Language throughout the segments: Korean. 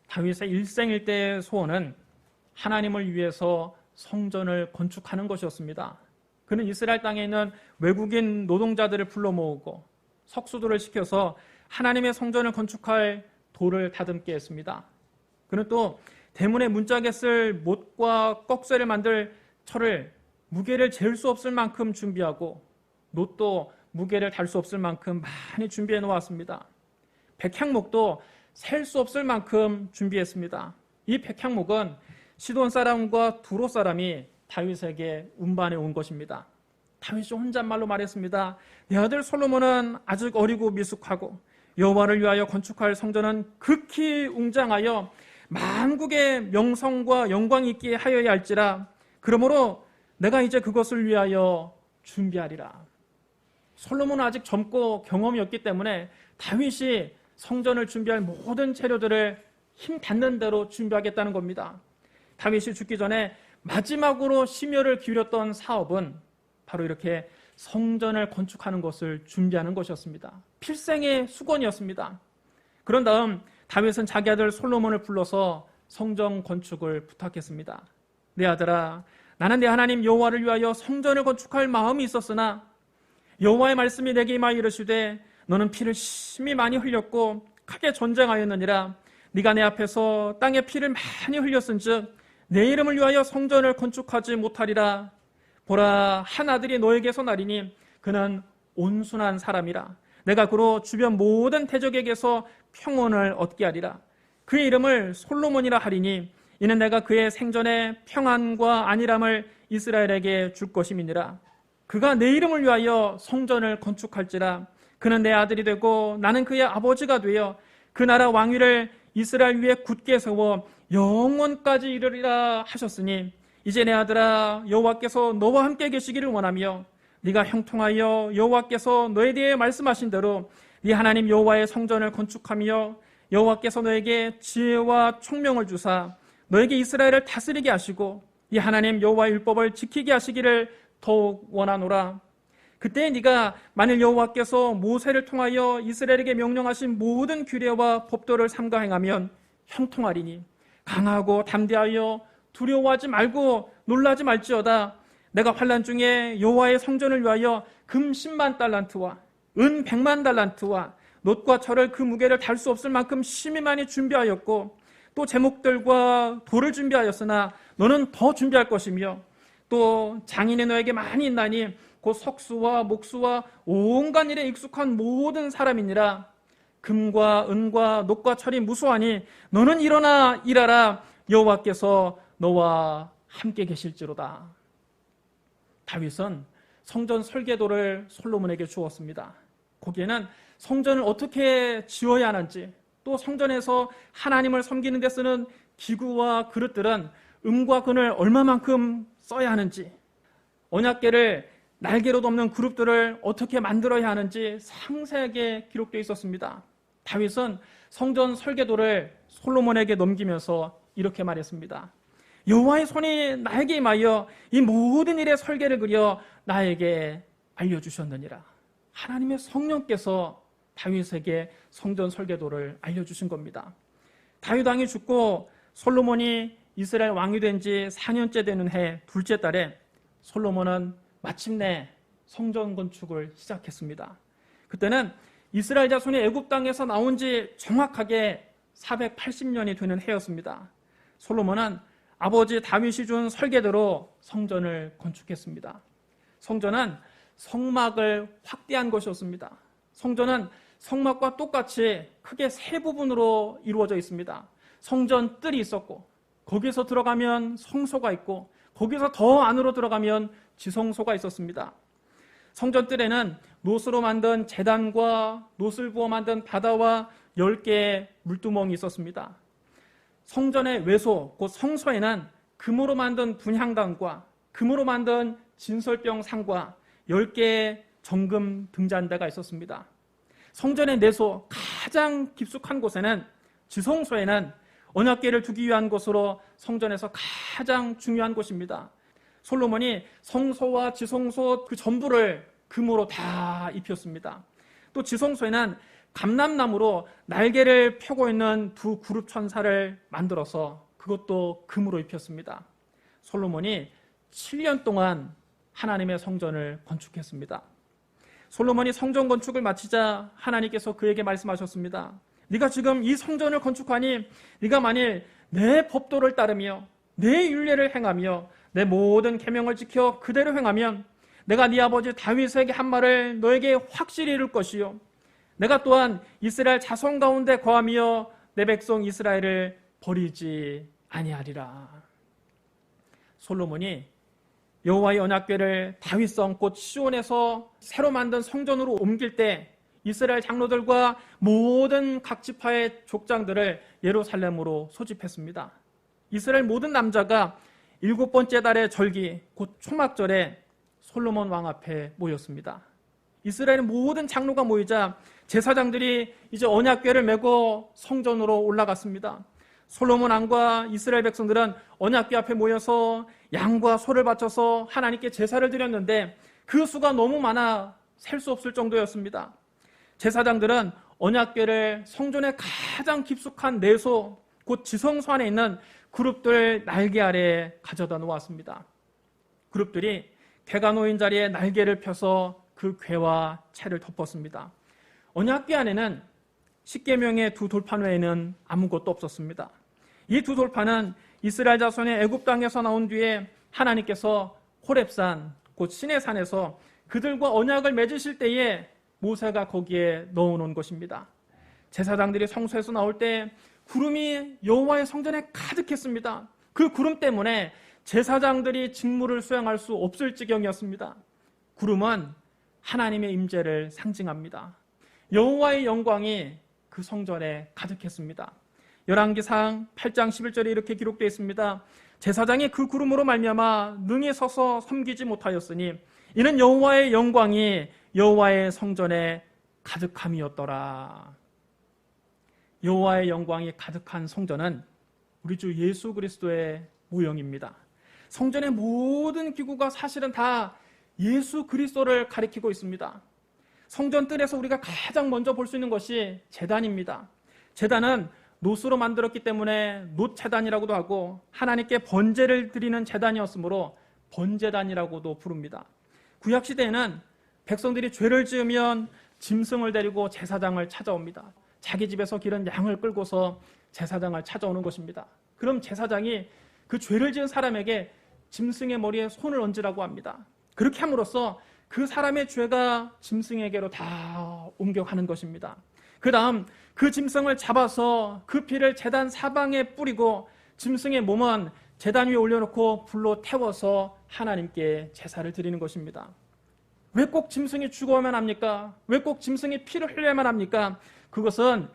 다윗의 일생일대의 소원은 하나님을 위해서 성전을 건축하는 것이었습니다. 그는 이스라엘 땅에 있는 외국인 노동자들을 불러 모으고 석수들을 시켜서 하나님의 성전을 건축할 돌을 다듬게 했습니다. 그는 또 대문에 문짝에 쓸 못과 꺽쇠를 만들 철을 무게를 잴 수 없을 만큼 준비하고 놋도 무게를 달 수 없을 만큼 많이 준비해 놓았습니다. 백향목도 셀 수 없을 만큼 준비했습니다. 이 백향목은 시돈 사람과 두로 사람이 다윗에게 운반해 온 것입니다. 다윗이 혼잣말로 말했습니다. 내 아들 솔로몬은 아직 어리고 미숙하고 여호와를 위하여 건축할 성전은 극히 웅장하여 만국의 명성과 영광이 있게 하여야 할지라. 그러므로 내가 이제 그것을 위하여 준비하리라. 솔로몬은 아직 젊고 경험이 없기 때문에 다윗이 성전을 준비할 모든 재료들을 힘 닿는 대로 준비하겠다는 겁니다. 다윗이 죽기 전에 마지막으로 심혈을 기울였던 사업은 바로 이렇게 성전을 건축하는 것을 준비하는 것이었습니다. 필생의 수건이었습니다. 그런 다음 다윗은 자기 아들 솔로몬을 불러서 성전 건축을 부탁했습니다. 내 아들아, 나는 내 하나님 여호와를 위하여 성전을 건축할 마음이 있었으나 여호와의 말씀이 내게 임하여 이르시되 너는 피를 심히 많이 흘렸고 크게 전쟁하였느니라. 네가 내 앞에서 땅에 피를 많이 흘렸은즉 내 이름을 위하여 성전을 건축하지 못하리라. 보라, 한 아들이 너에게서 나리니 그는 온순한 사람이라. 내가 그로 주변 모든 대적에게서 평온을 얻게 하리라. 그의 이름을 솔로몬이라 하리니 이는 내가 그의 생전에 평안과 안일함을 이스라엘에게 줄 것임이니라. 그가 내 이름을 위하여 성전을 건축할지라. 그는 내 아들이 되고 나는 그의 아버지가 되어 그 나라 왕위를 이스라엘 위에 굳게 세워 영원까지 이르리라 하셨으니 이제 내 아들아, 여호와께서 너와 함께 계시기를 원하며 네가 형통하여 여호와께서 너에 대해 말씀하신 대로 네 하나님 여호와의 성전을 건축하며 여호와께서 너에게 지혜와 총명을 주사 너에게 이스라엘을 다스리게 하시고 네 하나님 여호와의 율법을 지키게 하시기를 더욱 원하노라. 그때 네가 만일 여호와께서 모세를 통하여 이스라엘에게 명령하신 모든 규례와 법도를 삼가 행하면 형통하리니 강하고 담대하여 두려워하지 말고 놀라지 말지어다. 내가 환난 중에 여호와의 성전을 위하여 금 10만 달란트와 은 100만 달란트와 놋과 철을 그 무게를 달 수 없을 만큼 심히 많이 준비하였고 또 제목들과 돌을 준비하였으나 너는 더 준비할 것이며 또 장인이 너에게 많이 있나니 곧 석수와 목수와 온갖 일에 익숙한 모든 사람이니라. 금과 은과 놋과 철이 무수하니 너는 일어나 일하라. 여호와께서 너와 함께 계실지로다. 다윗은 성전 설계도를 솔로몬에게 주었습니다. 거기에는 성전을 어떻게 지어야 하는지, 또 성전에서 하나님을 섬기는 데 쓰는 기구와 그릇들은 음과 금을 얼마만큼 써야 하는지, 언약궤를 날개로 덮는 그룹들을 어떻게 만들어야 하는지 상세하게 기록되어 있었습니다. 다윗은 성전 설계도를 솔로몬에게 넘기면서 이렇게 말했습니다. 여호와의 손이 나에게 임하여 이 모든 일의 설계를 그려 나에게 알려주셨느니라. 하나님의 성령께서 다윗에게 성전 설계도를 알려주신 겁니다. 다윗 왕이 죽고 솔로몬이 이스라엘 왕이 된 지 4년째 되는 해 둘째 달에 솔로몬은 마침내 성전 건축을 시작했습니다. 그때는 이스라엘 자손이 애굽 땅에서 나온 지 정확하게 480년이 되는 해였습니다. 솔로몬은 아버지 다윗이 준 설계대로 성전을 건축했습니다. 성전은 성막을 확대한 것이었습니다. 성전은 성막과 똑같이 크게 세 부분으로 이루어져 있습니다. 성전 뜰이 있었고 거기서 들어가면 성소가 있고 거기서 더 안으로 들어가면 지성소가 있었습니다. 성전 뜰에는 놋으로 만든 제단과 놋을 부어 만든 바다와 10개의 물두멍이 있었습니다. 성전의 외소, 곧 성소에는 금으로 만든 분향단과 금으로 만든 진설병 상과 10개의 정금 등잔대가 있었습니다. 성전의 내소 가장 깊숙한 곳에는 지성소에는 언약궤를 두기 위한 곳으로 성전에서 가장 중요한 곳입니다. 솔로몬이 성소와 지성소 그 전부를 금으로 다 입혔습니다. 또 지성소에는 감람나무로 날개를 펴고 있는 두 그룹 천사를 만들어서 그것도 금으로 입혔습니다. 솔로몬이 7년 동안 하나님의 성전을 건축했습니다. 솔로몬이 성전 건축을 마치자 하나님께서 그에게 말씀하셨습니다. 네가 지금 이 성전을 건축하니 네가 만일 내 법도를 따르며 내 율례를 행하며 내 모든 계명을 지켜 그대로 행하면 내가 네 아버지 다윗에게 한 말을 너에게 확실히 이룰 것이요 내가 또한 이스라엘 자손 가운데 거하며 내 백성 이스라엘을 버리지 아니하리라. 솔로몬이 여호와의 언약궤를 다윗성 곧 시온에서 새로 만든 성전으로 옮길 때 이스라엘 장로들과 모든 각 지파의 족장들을 예루살렘으로 소집했습니다. 이스라엘 모든 남자가 7번째 달의 절기 곧 초막절에 솔로몬 왕 앞에 모였습니다. 이스라엘 모든 장로가 모이자 제사장들이 이제 언약궤를 메고 성전으로 올라갔습니다. 솔로몬 왕과 이스라엘 백성들은 언약궤 앞에 모여서 양과 소를 바쳐서 하나님께 제사를 드렸는데 그 수가 너무 많아 셀 수 없을 정도였습니다. 제사장들은 언약궤를 성전의 가장 깊숙한 내소 곧 지성소 안에 있는 그룹들 날개 아래에 가져다 놓았습니다. 그룹들이 궤가 놓인 자리에 날개를 펴서 그 궤와 채를 덮었습니다. 언약궤 안에는 십계명의 두 돌판 외에는 아무것도 없었습니다. 이 두 돌판은 이스라엘 자손의 애굽 땅에서 나온 뒤에 하나님께서 호렙산 곧 신의 산에서 그들과 언약을 맺으실 때에 모세가 거기에 넣어놓은 것입니다. 제사장들이 성소에서 나올 때 구름이 여호와의 성전에 가득했습니다. 그 구름 때문에 제사장들이 직무를 수행할 수 없을 지경이었습니다. 구름은 하나님의 임재를 상징합니다. 여호와의 영광이 그 성전에 가득했습니다. 열왕기상 8장 11절에 이렇게 기록되어 있습니다. 제사장이 그 구름으로 말미암아 능히 서서 섬기지 못하였으니 이는 여호와의 영광이 여호와의 성전에 가득함이었더라. 여호와의 영광이 가득한 성전은 우리 주 예수 그리스도의 모형입니다. 성전의 모든 기구가 사실은 다 예수 그리스도를 가리키고 있습니다. 성전 뜰에서 우리가 가장 먼저 볼 수 있는 것이 제단입니다. 제단은 놋으로 만들었기 때문에 놋제단이라고도 하고 하나님께 번제를 드리는 제단이었으므로 번제단이라고도 부릅니다. 구약시대에는 백성들이 죄를 지으면 짐승을 데리고 제사장을 찾아옵니다. 자기 집에서 기른 양을 끌고서 제사장을 찾아오는 것입니다. 그럼 제사장이 그 죄를 지은 사람에게 짐승의 머리에 손을 얹으라고 합니다. 그렇게 함으로써 그 사람의 죄가 짐승에게로 다 옮겨가는 것입니다. 그 다음 그 짐승을 잡아서 그 피를 제단 사방에 뿌리고 짐승의 몸은 제단 위에 올려놓고 불로 태워서 하나님께 제사를 드리는 것입니다. 왜 꼭 짐승이 죽어야만 합니까? 왜 꼭 짐승이 피를 흘려야만 합니까? 그것은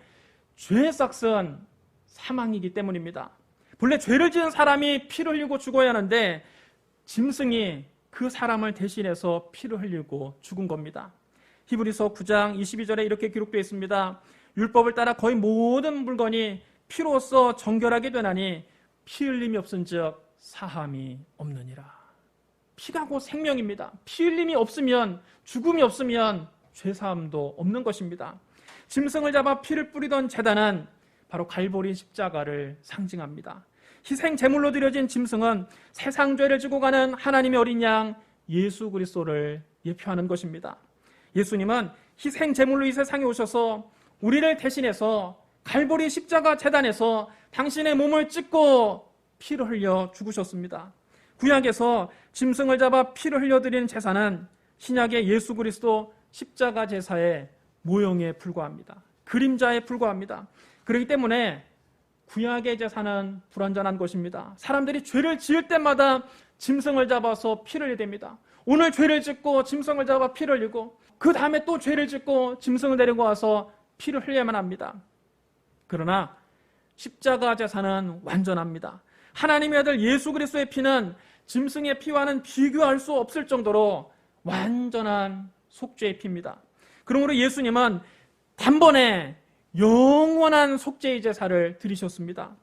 죄의 삭은 사망이기 때문입니다. 본래 죄를 지은 사람이 피를 흘리고 죽어야 하는데 짐승이 그 사람을 대신해서 피를 흘리고 죽은 겁니다. 히브리서 9장 22절에 이렇게 기록되어 있습니다. 율법을 따라 거의 모든 물건이 피로써 정결하게 되나니 피 흘림이 없은즉 사함이 없느니라. 피가 곧 생명입니다. 피 흘림이 없으면, 죽음이 없으면 죄사함도 없는 것입니다. 짐승을 잡아 피를 뿌리던 제단은 바로 갈보리 십자가를 상징합니다. 희생 제물로 드려진 짐승은 세상 죄를 지고 가는 하나님의 어린 양 예수 그리스도를 예표하는 것입니다. 예수님은 희생 제물로 이 세상에 오셔서 우리를 대신해서 갈보리 십자가 제단에서 당신의 몸을 찢고 피를 흘려 죽으셨습니다. 구약에서 짐승을 잡아 피를 흘려드리는 제사는 신약의 예수 그리스도 십자가 제사의 모형에 불과합니다. 그림자에 불과합니다. 그렇기 때문에 구약의 제사는 불완전한 것입니다. 사람들이 죄를 지을 때마다 짐승을 잡아서 피를 흘려야 됩니다. 오늘 죄를 짓고 짐승을 잡아 피를 흘리고 그 다음에 또 죄를 짓고 짐승을 데리고 와서 피를 흘려야만 합니다. 그러나 십자가 제사는 완전합니다. 하나님의 아들 예수 그리스도의 피는 짐승의 피와는 비교할 수 없을 정도로 완전한 속죄의 피입니다. 그러므로 예수님은 단번에 영원한 속죄의 제사를 드리셨습니다.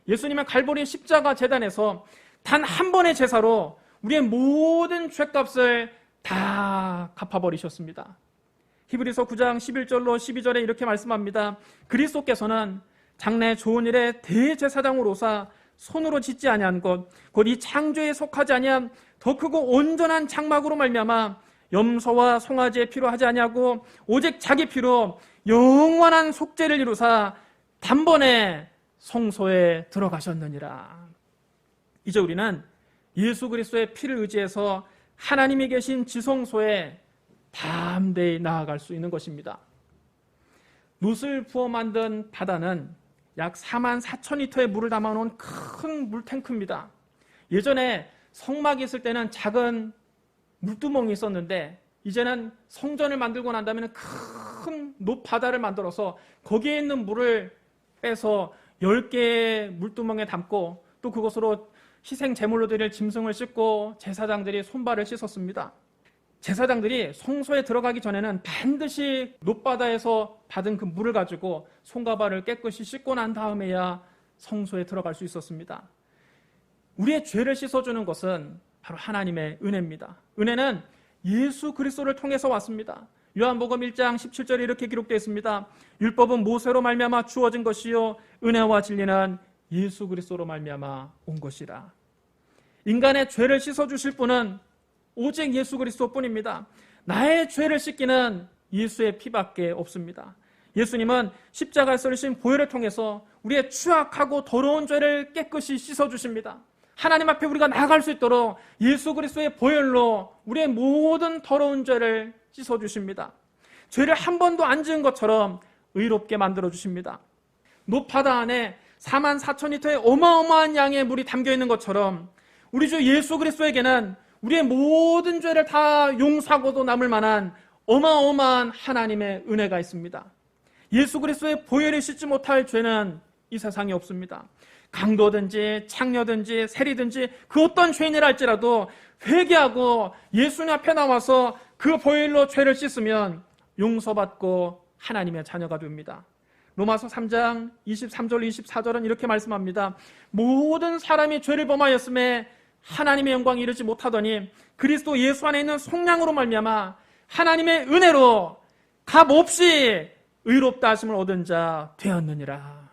예수님은 갈보리 십자가 제단에서 단 한 번의 제사로 우리의 모든 죄값을 다 갚아버리셨습니다. 히브리서 9장 11절로 12절에 이렇게 말씀합니다. 그리스도께서는 장래 좋은 일에 대제사장으로서 손으로 짓지 아니한 것 곧 이 창조에 속하지 아니한 더 크고 온전한 장막으로 말미암아 염소와 송아지의 피로 하지 아니하고 오직 자기 피로 영원한 속죄를 이루사 단번에 성소에 들어가셨느니라. 이제 우리는 예수 그리스도의 피를 의지해서 하나님이 계신 지성소에 담대히 나아갈 수 있는 것입니다. 놋을 부어 만든 바다는 약 44,000리터의 물을 담아놓은 큰 물탱크입니다. 예전에 성막이 있을 때는 작은 물두멍이 있었는데 이제는 성전을 만들고 난 다음에는 큰 놋바다를 만들어서 거기에 있는 물을 빼서 10개의 물두멍에 담고 또 그것으로 희생 제물로 드릴 짐승을 씻고 제사장들이 손발을 씻었습니다. 제사장들이 성소에 들어가기 전에는 반드시 놋바다에서 받은 그 물을 가지고 손과 발을 깨끗이 씻고 난 다음에야 성소에 들어갈 수 있었습니다. 우리의 죄를 씻어주는 것은 바로 하나님의 은혜입니다. 은혜는 예수 그리스도를 통해서 왔습니다. 요한복음 1장 17절에 이렇게 기록되어 있습니다. 율법은 모세로 말미암아 주어진 것이요 은혜와 진리는 예수 그리스도로 말미암아 온 것이라. 인간의 죄를 씻어주실 분은 오직 예수 그리스도뿐입니다. 나의 죄를 씻기는 예수의 피밖에 없습니다. 예수님은 십자가에 썰리신 보혈을 통해서 우리의 추악하고 더러운 죄를 깨끗이 씻어주십니다. 하나님 앞에 우리가 나아갈 수 있도록 예수 그리스도의 보혈로 우리의 모든 더러운 죄를 씻어주십니다. 죄를 한 번도 안 지은 것처럼 의롭게 만들어주십니다. 놋바다 안에 44,000리터의 어마어마한 양의 물이 담겨있는 것처럼 우리 주 예수 그리스도에게는 우리의 모든 죄를 다 용서하고도 남을 만한 어마어마한 하나님의 은혜가 있습니다. 예수 그리스도의 보혈이 씻지 못할 죄는 이 세상에 없습니다. 강도든지 창녀든지 세리든지 그 어떤 죄인이라 할지라도 회개하고 예수님 앞에 나와서 그 보혈로 죄를 씻으면 용서받고 하나님의 자녀가 됩니다. 로마서 3장 23절 24절은 이렇게 말씀합니다. 모든 사람이 죄를 범하였음에 하나님의 영광에 이르지 못하더니 그리스도 예수 안에 있는 속량으로 말미암아 하나님의 은혜로 값없이 의롭다 하심을 얻은 자 되었느니라.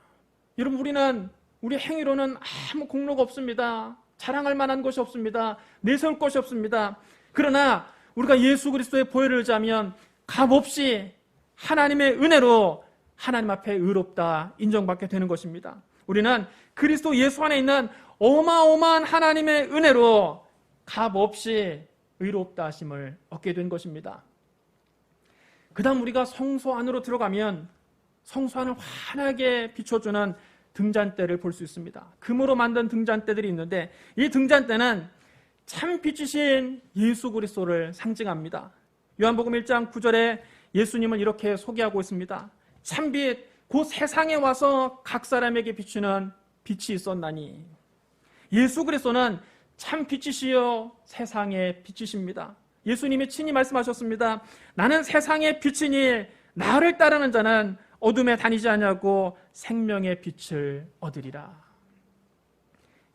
여러분, 우리 행위로는 아무 공로가 없습니다. 자랑할 만한 것이 없습니다. 내세울 것이 없습니다. 그러나 우리가 예수 그리스도의 보혈을 의지하면 값없이 하나님의 은혜로 하나님 앞에 의롭다 인정받게 되는 것입니다. 우리는 그리스도 예수 안에 있는 어마어마한 하나님의 은혜로 값없이 의롭다 하심을 얻게 된 것입니다. 그 다음 우리가 성소 안으로 들어가면 성소 안을 환하게 비춰주는 등잔대를 볼 수 있습니다. 금으로 만든 등잔대들이 있는데 이 등잔대는 참 빛이신 예수 그리스도를 상징합니다. 요한복음 1장 9절에 예수님은 이렇게 소개하고 있습니다. 참빛 곧 세상에 와서 각 사람에게 비추는 빛이 있었나니. 예수 그리스도는 참 빛이시여 세상의 빛이십니다. 예수님이 친히 말씀하셨습니다. 나는 세상의 빛이니 나를 따르는 자는 어둠에 다니지 아니하고 생명의 빛을 얻으리라.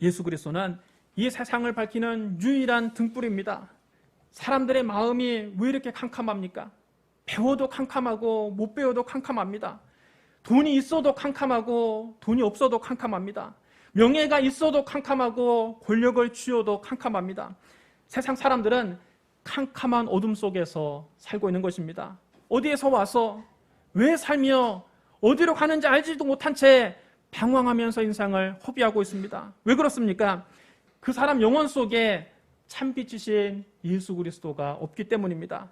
예수 그리스도는 이 세상을 밝히는 유일한 등불입니다. 사람들의 마음이 왜 이렇게 캄캄합니까? 배워도 캄캄하고 못 배워도 캄캄합니다. 돈이 있어도 캄캄하고 돈이 없어도 캄캄합니다. 명예가 있어도 캄캄하고 권력을 쥐어도 캄캄합니다. 세상 사람들은 캄캄한 어둠 속에서 살고 있는 것입니다. 어디에서 와서 왜 살며 어디로 가는지 알지도 못한 채 방황하면서 인생을 허비하고 있습니다. 왜 그렇습니까? 그 사람 영혼 속에 참빛이신 예수 그리스도가 없기 때문입니다.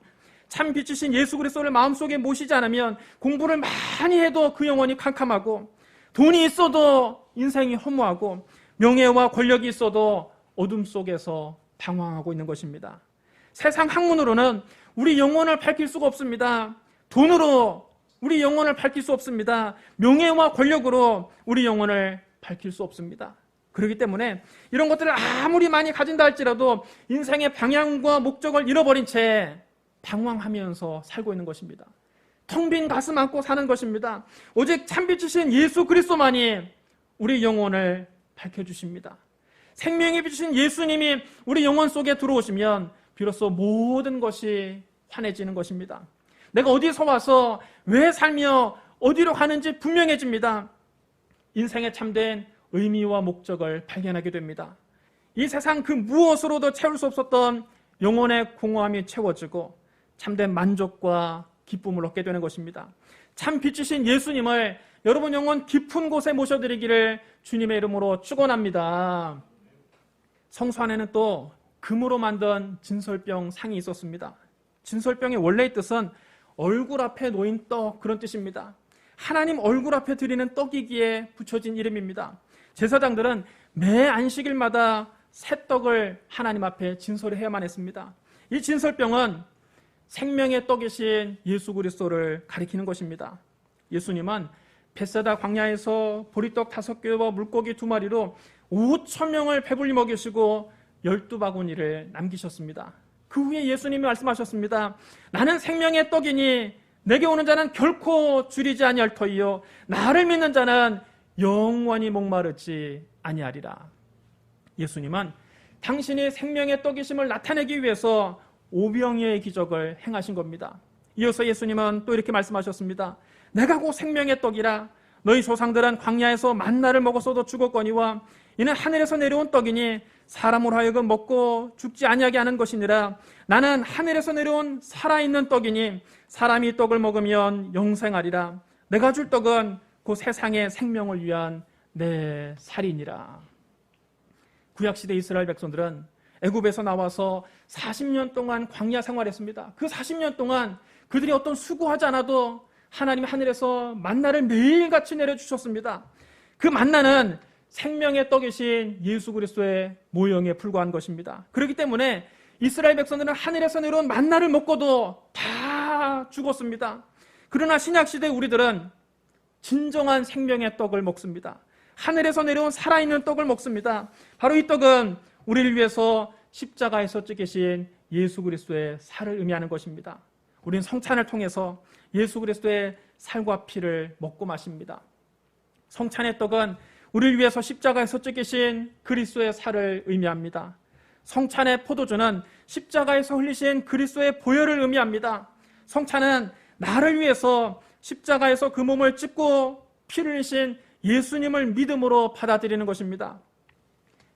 참빛이신 예수 그리스도를 마음속에 모시지 않으면 공부를 많이 해도 그 영혼이 캄캄하고 돈이 있어도 인생이 허무하고 명예와 권력이 있어도 어둠 속에서 방황하고 있는 것입니다. 세상 학문으로는 우리 영혼을 밝힐 수가 없습니다. 돈으로 우리 영혼을 밝힐 수 없습니다. 명예와 권력으로 우리 영혼을 밝힐 수 없습니다. 그렇기 때문에 이런 것들을 아무리 많이 가진다 할지라도 인생의 방향과 목적을 잃어버린 채 방황하면서 살고 있는 것입니다. 텅 빈 가슴 안고 사는 것입니다. 오직 참빛이신 예수 그리스도만이 우리 영혼을 밝혀주십니다. 생명의 빛이신 예수님이 우리 영혼 속에 들어오시면 비로소 모든 것이 환해지는 것입니다. 내가 어디서 와서 왜 살며 어디로 가는지 분명해집니다. 인생의 참된 의미와 목적을 발견하게 됩니다. 이 세상 그 무엇으로도 채울 수 없었던 영혼의 공허함이 채워지고 참된 만족과 기쁨을 얻게 되는 것입니다. 참 빛이신 예수님을 여러분 영혼 깊은 곳에 모셔드리기를 주님의 이름으로 축원합니다. 성소 안에는 또 금으로 만든 진설병 상이 있었습니다. 진설병의 원래의 뜻은 얼굴 앞에 놓인 떡, 그런 뜻입니다. 하나님 얼굴 앞에 드리는 떡이기에 붙여진 이름입니다. 제사장들은 매 안식일마다 새 떡을 하나님 앞에 진설해야만 했습니다. 이 진설병은 생명의 떡이신 예수 그리스도를 가리키는 것입니다. 예수님은 벳세다 광야에서 보리떡 5개와 물고기 2마리로 5,000명을 배불리 먹이시고 12바구니를 남기셨습니다. 그 후에 예수님이 말씀하셨습니다. 나는 생명의 떡이니 내게 오는 자는 결코 줄이지 아니할 터이요 나를 믿는 자는 영원히 목마르지 아니하리라. 예수님은 당신이 생명의 떡이심을 나타내기 위해서 오병이어의 기적을 행하신 겁니다. 이어서 예수님은 또 이렇게 말씀하셨습니다. 내가 곧 생명의 떡이라. 너희 조상들은 광야에서 만나를 먹었어도 죽었거니와 이는 하늘에서 내려온 떡이니 사람으로 하여금 먹고 죽지 아니하게 하는 것이니라. 나는 하늘에서 내려온 살아있는 떡이니 사람이 이 떡을 먹으면 영생하리라. 내가 줄 떡은 그 세상의 생명을 위한 내 살이니라. 구약시대 이스라엘 백성들은 애굽에서 나와서 40년 동안 광야 생활했습니다. 그 40년 동안 그들이 어떤 수고하지 않아도 하나님 하늘에서 만나를 매일같이 내려주셨습니다. 그 만나는 생명의 떡이신 예수 그리스도의 모형에 불과한 것입니다. 그렇기 때문에 이스라엘 백성들은 하늘에서 내려온 만나를 먹고도 다 죽었습니다. 그러나 신약시대 우리들은 진정한 생명의 떡을 먹습니다. 하늘에서 내려온 살아있는 떡을 먹습니다. 바로 이 떡은 우리를 위해서 십자가에서 찢기신 예수 그리스도의 살을 의미하는 것입니다. 우리는 성찬을 통해서 예수 그리스도의 살과 피를 먹고 마십니다. 성찬의 떡은 우리를 위해서 십자가에서 찢기신 그리스도의 살을 의미합니다. 성찬의 포도주는 십자가에서 흘리신 그리스도의 보혈을 의미합니다. 성찬은 나를 위해서 십자가에서 그 몸을 찢고 피를 흘리신 예수님을 믿음으로 받아들이는 것입니다.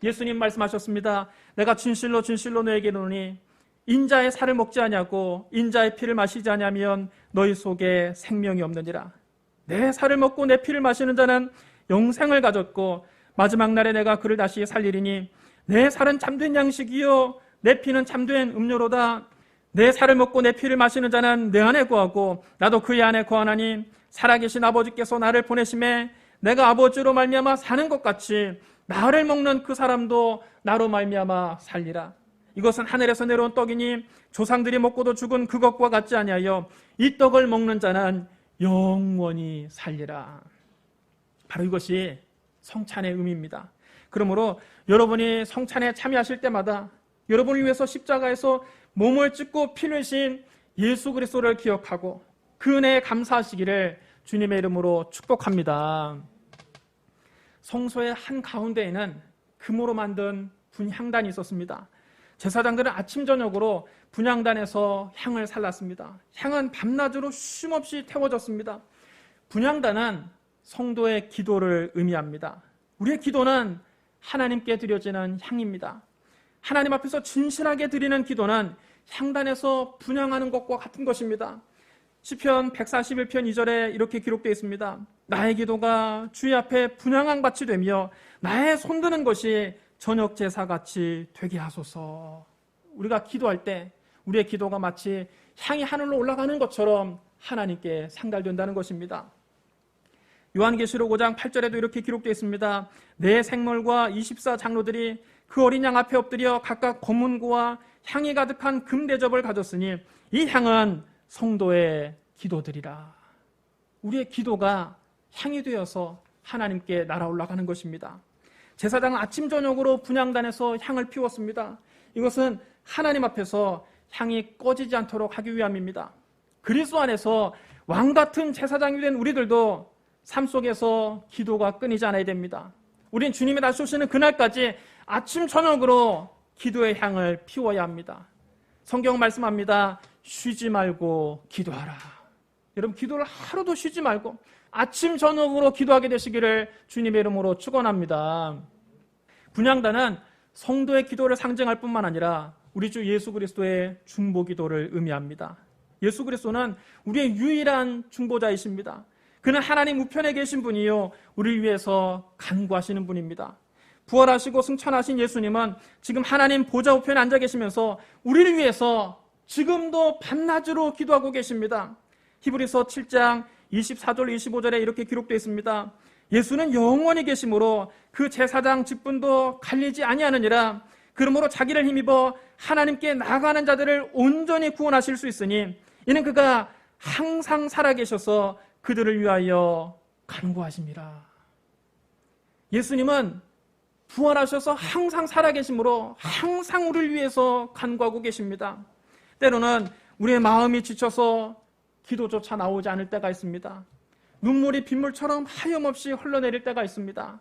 예수님 말씀하셨습니다. 내가 진실로 진실로 너에게 이르노니 인자의 살을 먹지 아니하고 인자의 피를 마시지 아니하면 너희 속에 생명이 없느니라. 내 살을 먹고 내 피를 마시는 자는 영생을 가졌고 마지막 날에 내가 그를 다시 살리리니 내 살은 참된 양식이요 내 피는 참된 음료로다. 내 살을 먹고 내 피를 마시는 자는 내 안에 거하고 나도 그의 안에 거하나니 살아계신 아버지께서 나를 보내심에 내가 아버지로 말미암아 사는 것 같이 나를 먹는 그 사람도 나로 말미암아 살리라. 이것은 하늘에서 내려온 떡이니 조상들이 먹고도 죽은 그것과 같지 아니하여 이 떡을 먹는 자는 영원히 살리라. 바로 이것이 성찬의 의미입니다. 그러므로 여러분이 성찬에 참여하실 때마다 여러분을 위해서 십자가에서 몸을 찢고 피를 흘리신 예수 그리스도를 기억하고 그 은혜에 감사하시기를 주님의 이름으로 축복합니다. 성소의 한가운데에는 금으로 만든 분향단이 있었습니다. 제사장들은 아침 저녁으로 분향단에서 향을 살랐습니다. 향은 밤낮으로 쉼없이 태워졌습니다. 분향단은 성도의 기도를 의미합니다. 우리의 기도는 하나님께 드려지는 향입니다. 하나님 앞에서 진실하게 드리는 기도는 향단에서 분향하는 것과 같은 것입니다. 시편 141편 2절에 이렇게 기록되어 있습니다. 나의 기도가 주의 앞에 분향한 밭이 되며 나의 손드는 것이 저녁 제사같이 되게 하소서. 우리가 기도할 때 우리의 기도가 마치 향이 하늘로 올라가는 것처럼 하나님께 상달된다는 것입니다. 요한계시록 5장 8절에도 이렇게 기록되어 있습니다. 내 생물과 24장로들이 그 어린 양 앞에 엎드려 각각 검은고와 향이 가득한 금대접을 가졌으니 이 향은 성도의 기도들이라. 우리의 기도가 향이 되어서 하나님께 날아올라가는 것입니다. 제사장은 아침 저녁으로 분향단에서 향을 피웠습니다. 이것은 하나님 앞에서 향이 꺼지지 않도록 하기 위함입니다. 그리스도 안에서 왕같은 제사장이 된 우리들도 삶 속에서 기도가 끊이지 않아야 됩니다. 우린 주님이 다시 오시는 그날까지 아침 저녁으로 기도의 향을 피워야 합니다. 성경 말씀합니다. 쉬지 말고 기도하라. 여러분, 기도를 하루도 쉬지 말고 아침 저녁으로 기도하게 되시기를 주님의 이름으로 축원합니다. 분향단은 성도의 기도를 상징할 뿐만 아니라 우리 주 예수 그리스도의 중보 기도를 의미합니다. 예수 그리스도는 우리의 유일한 중보자이십니다. 그는 하나님 우편에 계신 분이요, 우리를 위해서 간구하시는 분입니다. 부활하시고 승천하신 예수님은 지금 하나님 보좌 우편에 앉아 계시면서 우리를 위해서 지금도 밤낮으로 기도하고 계십니다. 히브리서 7장 24절 25절에 이렇게 기록되어 있습니다. 예수는 영원히 계심으로 그 제사장 직분도 갈리지 아니하느니라. 그러므로 자기를 힘입어 하나님께 나아가는 자들을 온전히 구원하실 수 있으니 이는 그가 항상 살아계셔서 그들을 위하여 간구하심이라. 예수님은 부활하셔서 항상 살아계심으로 항상 우리를 위해서 간구하고 계십니다. 때로는 우리의 마음이 지쳐서 기도조차 나오지 않을 때가 있습니다. 눈물이 빗물처럼 하염없이 흘러내릴 때가 있습니다.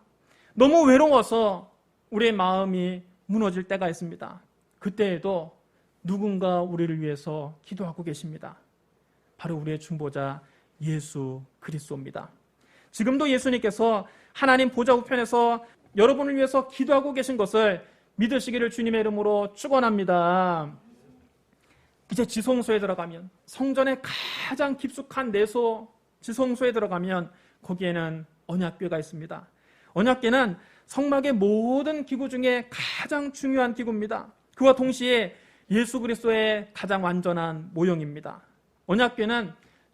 너무 외로워서 우리의 마음이 무너질 때가 있습니다. 그때에도 누군가 우리를 위해서 기도하고 계십니다. 바로 우리의 중보자 예수 그리스도입니다. 지금도 예수님께서 하나님 보좌 우편에서 여러분을 위해서 기도하고 계신 것을 믿으시기를 주님의 이름으로 축원합니다. 이제 지성소에 들어가면, 성전의 가장 깊숙한 내소 지성소에 들어가면 거기에는 언약궤가 있습니다. 언약궤는 성막의 모든 기구 중에 가장 중요한 기구입니다. 그와 동시에 예수 그리스도의 가장 완전한 모형입니다. 언약궤는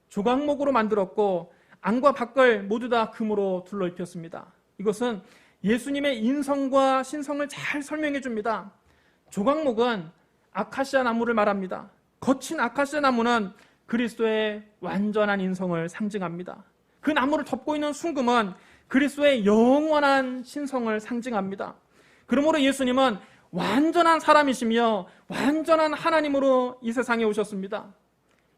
조각목으로 만들었고 안과 밖을 모두 다 금으로 둘러 입혔습니다. 이것은 예수님의 인성과 신성을 잘 설명해 줍니다. 조각목은 아카시아 나무를 말합니다. 거친 아카시아 나무는 그리스도의 완전한 인성을 상징합니다. 그 나무를 덮고 있는 순금은 그리스도의 영원한 신성을 상징합니다. 그러므로 예수님은 완전한 사람이시며 완전한 하나님으로 이 세상에 오셨습니다.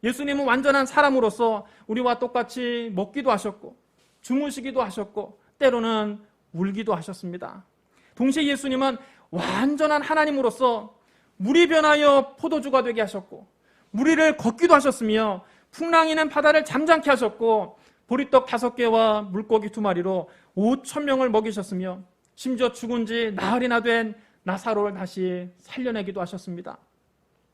예수님은 완전한 사람으로서 우리와 똑같이 먹기도 하셨고 주무시기도 하셨고 때로는 울기도 하셨습니다. 동시에 예수님은 완전한 하나님으로서 물이 변하여 포도주가 되게 하셨고 무리를 걷기도 하셨으며 풍랑이는 바다를 잠잠케 하셨고 보리떡 5개와 물고기 2마리로 5,000명을 먹이셨으며 심지어 죽은 지 나흘이나 된 나사로를 다시 살려내기도 하셨습니다.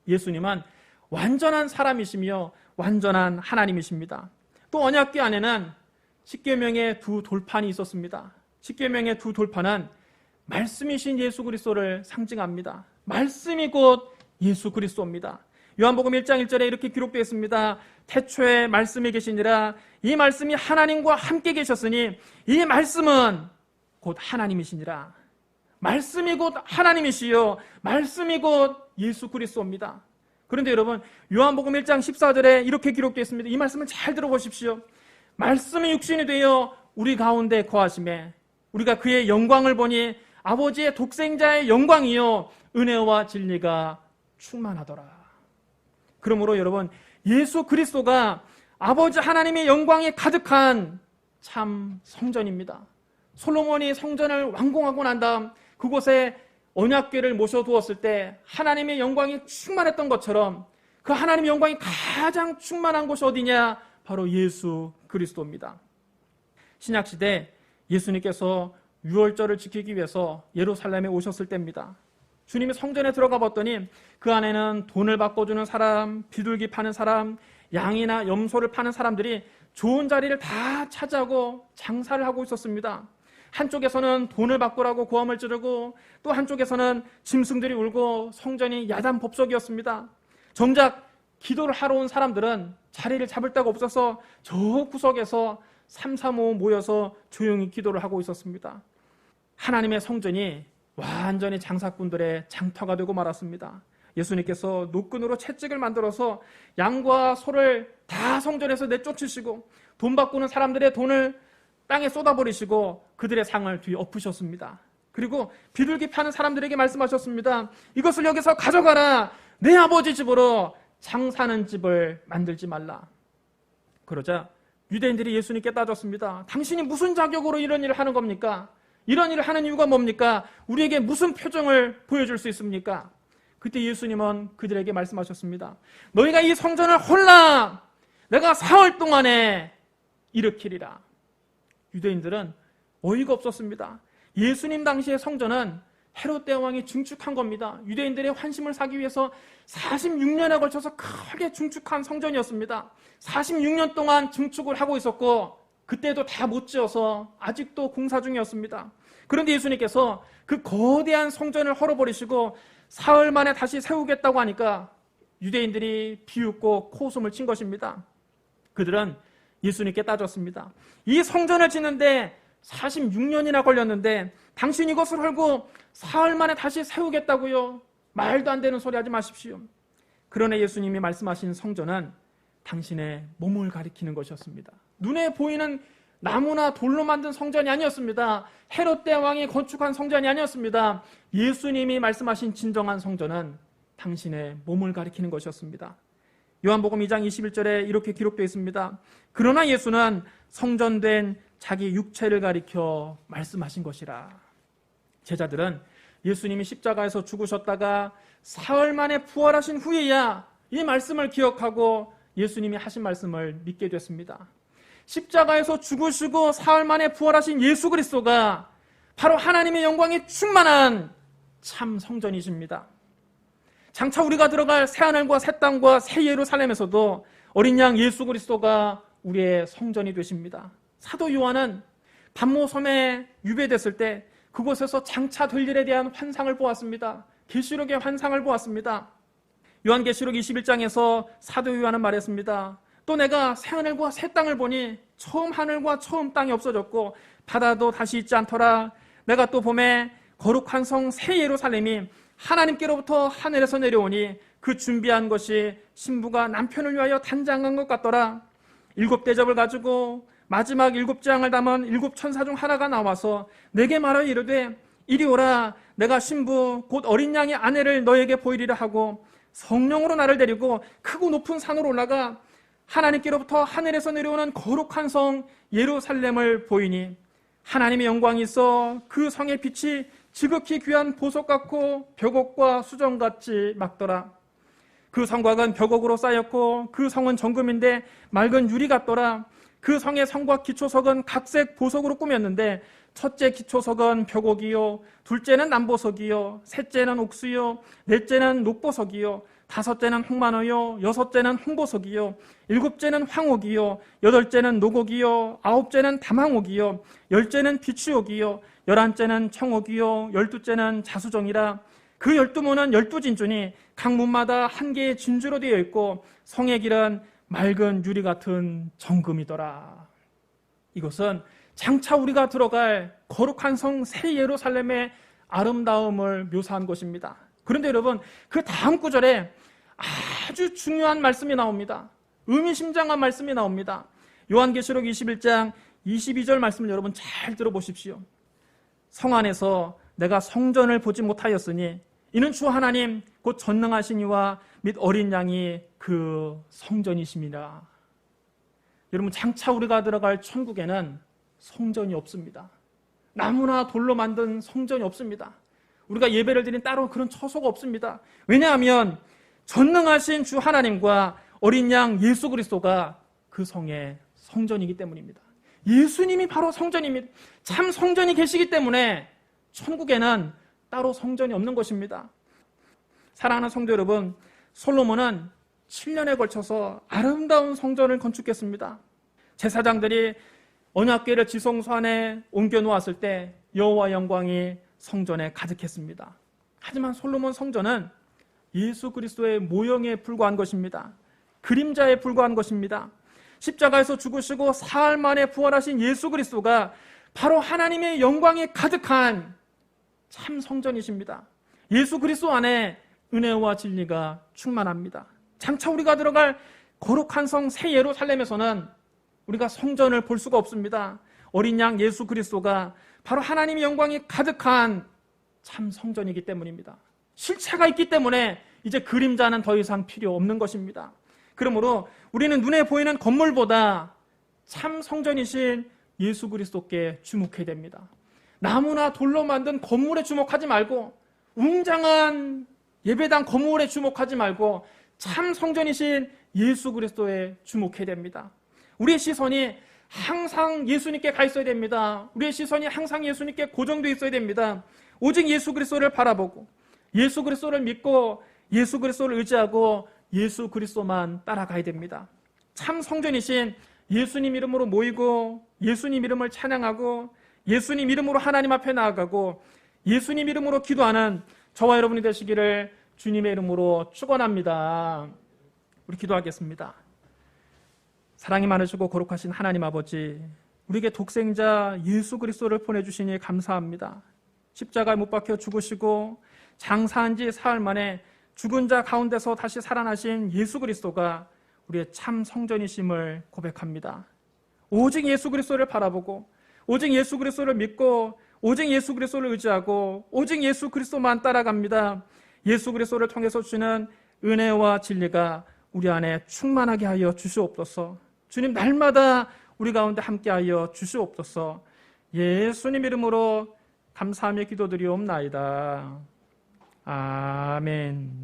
예수님은 완전한 사람이시며 완전한 하나님이십니다. 또 언약궤 안에는 십계명의 2 돌판이 있었습니다. 십계명의 2 돌판은 말씀이신 예수 그리스도를 상징합니다. 말씀이 곧 예수 그리스도입니다. 요한복음 1장 1절에 이렇게 기록되어 있습니다. 태초에 말씀이 계시니라. 이 말씀이 하나님과 함께 계셨으니 이 말씀은 곧 하나님이시니라. 말씀이 곧 하나님이시요 말씀이 곧 예수 그리스도입니다. 그런데 여러분, 요한복음 1장 14절에 이렇게 기록되어 있습니다. 이 말씀을 잘 들어보십시오. 말씀이 육신이 되어 우리 가운데 거하심에 우리가 그의 영광을 보니 아버지의 독생자의 영광이요 은혜와 진리가 충만하더라. 그러므로 여러분, 예수 그리스도가 아버지 하나님의 영광이 가득한 참 성전입니다. 솔로몬이 성전을 완공하고 난 다음 그곳에 언약궤를 모셔두었을 때 하나님의 영광이 충만했던 것처럼 그 하나님의 영광이 가장 충만한 곳이 어디냐? 바로 예수 그리스도입니다. 신약시대 예수님께서 유월절을 지키기 위해서 예루살렘에 오셨을 때입니다. 주님이 성전에 들어가 봤더니 그 안에는 돈을 바꿔주는 사람, 비둘기 파는 사람, 양이나 염소를 파는 사람들이 좋은 자리를 다 차지하고 장사를 하고 있었습니다. 한쪽에서는 돈을 바꾸라고 고함을 지르고 또 한쪽에서는 짐승들이 울고 성전이 야단법석이었습니다. 정작 기도를 하러 온 사람들은 자리를 잡을 데가 없어서 저 구석에서 3, 4, 5 모여서 조용히 기도를 하고 있었습니다. 하나님의 성전이 완전히 장사꾼들의 장터가 되고 말았습니다. 예수님께서 노끈으로 채찍을 만들어서 양과 소를 다 성전에서 내쫓으시고 돈 바꾸는 사람들의 돈을 땅에 쏟아버리시고 그들의 상을 뒤엎으셨습니다. 그리고 비둘기 파는 사람들에게 말씀하셨습니다. 이것을 여기서 가져가라. 내 아버지 집으로 장사하는 집을 만들지 말라. 그러자 유대인들이 예수님께 따졌습니다. 당신이 무슨 자격으로 이런 일을 하는 겁니까? 이런 일을 하는 이유가 뭡니까? 우리에게 무슨 표정을 보여줄 수 있습니까? 그때 예수님은 그들에게 말씀하셨습니다. 너희가 이 성전을 홀라 내가 사흘 동안에 일으키리라. 유대인들은 어이가 없었습니다. 예수님 당시의 성전은 헤롯 대왕이 증축한 겁니다. 유대인들의 환심을 사기 위해서 46년에 걸쳐서 크게 증축한 성전이었습니다. 46년 동안 증축을 하고 있었고 그때도 다 못 지어서 아직도 공사 중이었습니다. 그런데 예수님께서 그 거대한 성전을 헐어버리시고 사흘 만에 다시 세우겠다고 하니까 유대인들이 비웃고 코웃음을 친 것입니다. 그들은 예수님께 따졌습니다. 이 성전을 짓는데 46년이나 걸렸는데 당신 이것을 헐고 사흘 만에 다시 세우겠다고요? 말도 안 되는 소리 하지 마십시오. 그러나 예수님이 말씀하신 성전은 당신의 몸을 가리키는 것이었습니다. 눈에 보이는 나무나 돌로 만든 성전이 아니었습니다. 헤롯 대왕이 건축한 성전이 아니었습니다. 예수님이 말씀하신 진정한 성전은 당신의 몸을 가리키는 것이었습니다. 요한복음 2장 21절에 이렇게 기록되어 있습니다. 그러나 예수는 성전된 자기 육체를 가리켜 말씀하신 것이라. 제자들은 예수님이 십자가에서 죽으셨다가 사흘 만에 부활하신 후에야 이 말씀을 기억하고 예수님이 하신 말씀을 믿게 됐습니다. 십자가에서 죽으시고 사흘 만에 부활하신 예수 그리스도가 바로 하나님의 영광이 충만한 참 성전이십니다. 장차 우리가 들어갈 새하늘과 새 땅과 새 예루살렘에서도 어린 양 예수 그리스도가 우리의 성전이 되십니다. 사도 요한은 반모섬에 유배됐을 때 그곳에서 장차 될 일에 대한 환상을 보았습니다. 계시록의 환상을 보았습니다. 요한계시록 21장에서 사도 요한은 말했습니다. 또 내가 새하늘과 새 땅을 보니 처음 하늘과 처음 땅이 없어졌고 바다도 다시 있지 않더라. 내가 또 봄에 거룩한 성 새 예루살렘이 하나님께로부터 하늘에서 내려오니 그 준비한 것이 신부가 남편을 위하여 단장한 것 같더라. 7대접을 가지고 마지막 7장을 담은 7천사 중 하나가 나와서 내게 말하여 이르되 이리 오라. 내가 신부 곧 어린 양의 아내를 너에게 보이리라 하고 성령으로 나를 데리고 크고 높은 산으로 올라가 하나님께로부터 하늘에서 내려오는 거룩한 성 예루살렘을 보이니 하나님의 영광이 있어 그 성의 빛이 지극히 귀한 보석 같고 벽옥과 수정같이 막더라. 그 성곽은 벽옥으로 쌓였고 그 성은 정금인데 맑은 유리 같더라. 그 성의 성곽 기초석은 각색 보석으로 꾸몄는데 첫째 기초석은 벽옥이요, 둘째는 남보석이요, 셋째는 옥수요, 넷째는 녹보석이요, 다섯째는 홍만호요, 여섯째는 홍보석이요, 일곱째는 황옥이요, 여덟째는 노곡이요, 아홉째는 담황옥이요, 열째는 비추옥이요, 11째는 청옥이요, 12째는 자수정이라. 그 12문은 12진주니 각 문마다 한 개의 진주로 되어 있고 성의 길은 맑은 유리 같은 정금이더라. 이것은 장차 우리가 들어갈 거룩한 성 새 예루살렘의 아름다움을 묘사한 것입니다. 그런데 여러분, 그 다음 구절에 아주 중요한 말씀이 나옵니다. 의미심장한 말씀이 나옵니다. 요한계시록 21장 22절 말씀을 여러분 잘 들어보십시오. 성 안에서 내가 성전을 보지 못하였으니 이는 주 하나님 곧 전능하신 이와 및 어린 양이 그 성전이심이라. 여러분, 장차 우리가 들어갈 천국에는 성전이 없습니다. 나무나 돌로 만든 성전이 없습니다. 우리가 예배를 드린 따로 그런 처소가 없습니다. 왜냐하면 전능하신 주 하나님과 어린 양 예수 그리스도가 그 성의 성전이기 때문입니다. 예수님이 바로 성전입니다. 참 성전이 계시기 때문에 천국에는 따로 성전이 없는 것입니다. 사랑하는 성도 여러분, 솔로몬은 7년에 걸쳐서 아름다운 성전을 건축했습니다. 제사장들이 언약궤를 지성소 안에 옮겨 놓았을 때 여호와 영광이 성전에 가득했습니다. 하지만 솔로몬 성전은 예수 그리스도의 모형에 불과한 것입니다. 그림자에 불과한 것입니다. 십자가에서 죽으시고 사흘 만에 부활하신 예수 그리스도가 바로 하나님의 영광이 가득한 참 성전이십니다. 예수 그리스도 안에 은혜와 진리가 충만합니다. 장차 우리가 들어갈 거룩한 성 새 예루살렘에서는 우리가 성전을 볼 수가 없습니다. 어린 양 예수 그리스도가 바로 하나님의 영광이 가득한 참 성전이기 때문입니다. 실체가 있기 때문에 이제 그림자는 더 이상 필요 없는 것입니다. 그러므로 우리는 눈에 보이는 건물보다 참 성전이신 예수 그리스도께 주목해야 됩니다. 나무나 돌로 만든 건물에 주목하지 말고 웅장한 예배당 건물에 주목하지 말고 참 성전이신 예수 그리스도에 주목해야 됩니다. 우리의 시선이 항상 예수님께 가 있어야 됩니다. 우리의 시선이 항상 예수님께 고정되어 있어야 됩니다. 오직 예수 그리스도를 바라보고 예수 그리스도를 믿고 예수 그리스도를 의지하고 예수 그리스도만 따라가야 됩니다. 참 성전이신 예수님 이름으로 모이고 예수님 이름을 찬양하고 예수님 이름으로 하나님 앞에 나아가고 예수님 이름으로 기도하는 저와 여러분이 되시기를 주님의 이름으로 축원합니다. 우리 기도하겠습니다. 사랑이 많으시고 거룩하신 하나님 아버지, 우리에게 독생자 예수 그리스도를 보내주시니 감사합니다. 십자가에 못 박혀 죽으시고 장사한 지 사흘 만에 죽은 자 가운데서 다시 살아나신 예수 그리스도가 우리의 참 성전이심을 고백합니다. 오직 예수 그리스도를 바라보고 오직 예수 그리스도를 믿고 오직 예수 그리스도를 의지하고 오직 예수 그리스도만 따라갑니다. 예수 그리스도를 통해서 주시는 은혜와 진리가 우리 안에 충만하게 하여 주시옵소서. 주님, 날마다 우리 가운데 함께하여 주시옵소서. 예수님 이름으로 감사하며 기도드리옵나이다. 아멘.